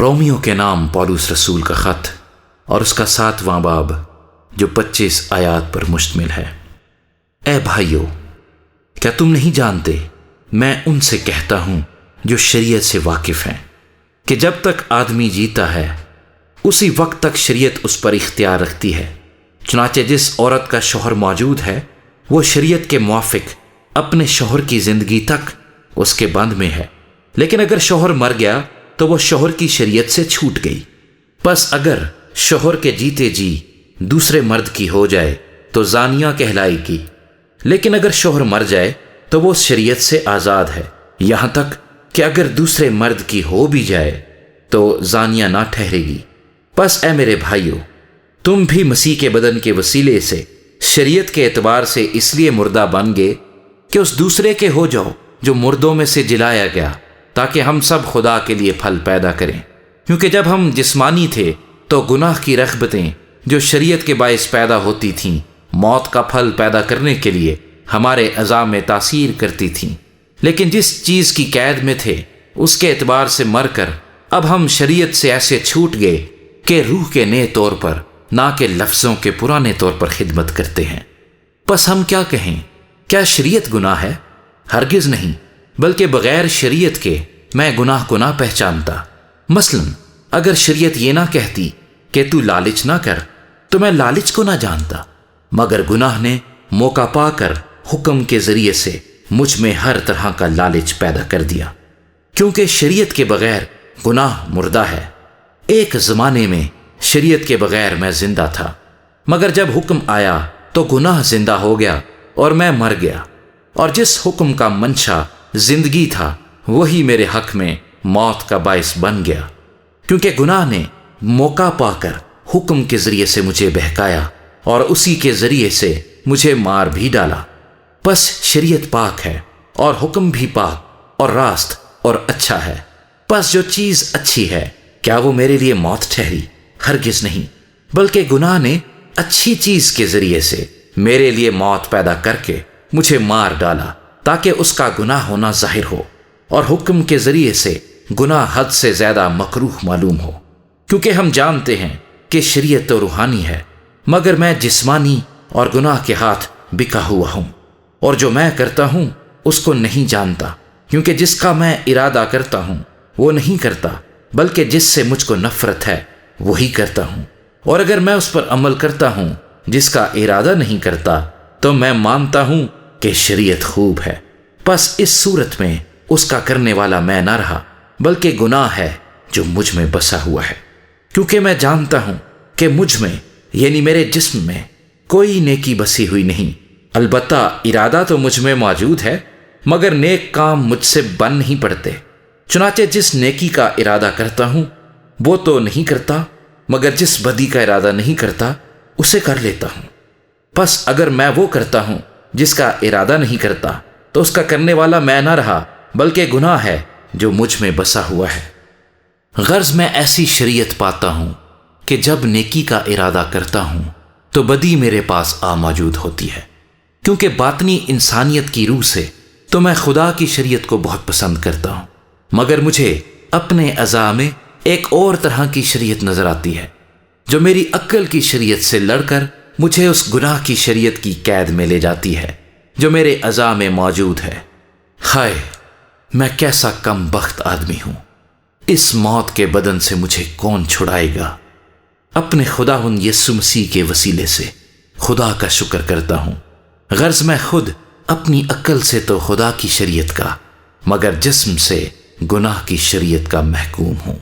Romeo کے نام police رسول کا خط اور اس کا 7واں باب جو 25 آیات پر مشتمل ہے۔ اے بھائیو، کیا تم نہیں جانتے میں ان سے کہتا ہوں جو شریعت سے واقف ہیں کہ جب تک آدمی جیتا ہے اسی وقت تک شریعت اس پر اختیار رکھتی ہے۔ چنانچہ جس عورت کا شوہر موجود ہے وہ شریعت کے موافق اپنے شوہر کی زندگی تک اس کے بند میں ہے، لیکن اگر شوہر مر گیا تو وہ شوہر کی شریعت سے چھوٹ گئی۔ پس اگر شوہر کے جیتے جی دوسرے مرد کی ہو جائے تو زانیہ کہلائے گی، لیکن اگر شوہر مر جائے تو وہ شریعت سے آزاد ہے، یہاں تک کہ اگر دوسرے مرد کی ہو بھی جائے تو زانیہ نہ ٹھہرے گی۔ پس اے میرے بھائیو، تم بھی مسیح کے بدن کے وسیلے سے شریعت کے اعتبار سے اس لیے مردہ بن گئے کہ اس دوسرے کے ہو جاؤ جو مردوں میں سے جلایا گیا، تاکہ ہم سب خدا کے لیے پھل پیدا کریں۔ کیونکہ جب ہم جسمانی تھے تو گناہ کی رغبتیں جو شریعت کے باعث پیدا ہوتی تھیں موت کا پھل پیدا کرنے کے لیے ہمارے اعضاء میں تاثیر کرتی تھیں، لیکن جس چیز کی قید میں تھے اس کے اعتبار سے مر کر اب ہم شریعت سے ایسے چھوٹ گئے کہ روح کے نئے طور پر نہ کہ لفظوں کے پرانے طور پر خدمت کرتے ہیں۔ پس ہم کیا کہیں؟ کیا شریعت گناہ ہے؟ ہرگز نہیں، بلکہ بغیر شریعت کے میں گناہ کو نہ پہچانتا۔ مثلا اگر شریعت یہ نہ کہتی کہ تو لالچ نہ کر تو میں لالچ کو نہ جانتا، مگر گناہ نے موقع پا کر حکم کے ذریعے سے مجھ میں ہر طرح کا لالچ پیدا کر دیا، کیونکہ شریعت کے بغیر گناہ مردہ ہے۔ ایک زمانے میں شریعت کے بغیر میں زندہ تھا، مگر جب حکم آیا تو گناہ زندہ ہو گیا اور میں مر گیا، اور جس حکم کا منشا زندگی تھا وہی میرے حق میں موت کا باعث بن گیا، کیونکہ گناہ نے موقع پا کر حکم کے ذریعے سے مجھے بہکایا اور اسی کے ذریعے سے مجھے مار بھی ڈالا۔ پس شریعت پاک ہے اور حکم بھی پاک اور راست اور اچھا ہے۔ پس جو چیز اچھی ہے کیا وہ میرے لیے موت ٹھہری؟ ہرگز نہیں، بلکہ گناہ نے اچھی چیز کے ذریعے سے میرے لیے موت پیدا کر کے مجھے مار ڈالا، تاکہ اس کا گناہ ہونا ظاہر ہو اور حکم کے ذریعے سے گناہ حد سے زیادہ مکروہ معلوم ہو۔ کیونکہ ہم جانتے ہیں کہ شریعت تو روحانی ہے، مگر میں جسمانی اور گناہ کے ہاتھ بکا ہوا ہوں، اور جو میں کرتا ہوں اس کو نہیں جانتا، کیونکہ جس کا میں ارادہ کرتا ہوں وہ نہیں کرتا، بلکہ جس سے مجھ کو نفرت ہے وہی کرتا ہوں۔ اور اگر میں اس پر عمل کرتا ہوں جس کا ارادہ نہیں کرتا تو میں مانتا ہوں کہ شریعت خوب ہے۔ پس اس صورت میں اس کا کرنے والا میں نہ رہا، بلکہ گناہ ہے جو مجھ میں بسا ہوا ہے۔ کیونکہ میں جانتا ہوں کہ مجھ میں یعنی میرے جسم میں کوئی نیکی بسی ہوئی نہیں، البتہ ارادہ تو مجھ میں موجود ہے، مگر نیک کام مجھ سے بن نہیں پڑتے۔ چنانچہ جس نیکی کا ارادہ کرتا ہوں وہ تو نہیں کرتا، مگر جس بدی کا ارادہ نہیں کرتا اسے کر لیتا ہوں۔ پس اگر میں وہ کرتا ہوں جس کا ارادہ نہیں کرتا تو اس کا کرنے والا میں نہ رہا، بلکہ گناہ ہے جو مجھ میں بسا ہوا ہے۔ غرض میں ایسی شریعت پاتا ہوں کہ جب نیکی کا ارادہ کرتا ہوں تو بدی میرے پاس آ موجود ہوتی ہے، کیونکہ باطنی انسانیت کی روح سے تو میں خدا کی شریعت کو بہت پسند کرتا ہوں، مگر مجھے اپنے اعضاء میں ایک اور طرح کی شریعت نظر آتی ہے جو میری عقل کی شریعت سے لڑ کر مجھے اس گناہ کی شریعت کی قید میں لے جاتی ہے جو میرے اعضاء میں موجود ہے۔ ہائے، میں کیسا کم بخت آدمی ہوں! اس موت کے بدن سے مجھے کون چھڑائے گا؟ اپنے خداوند یسوع مسیح کے وسیلے سے خدا کا شکر کرتا ہوں۔ غرض میں خود اپنی عقل سے تو خدا کی شریعت کا، مگر جسم سے گناہ کی شریعت کا محکوم ہوں۔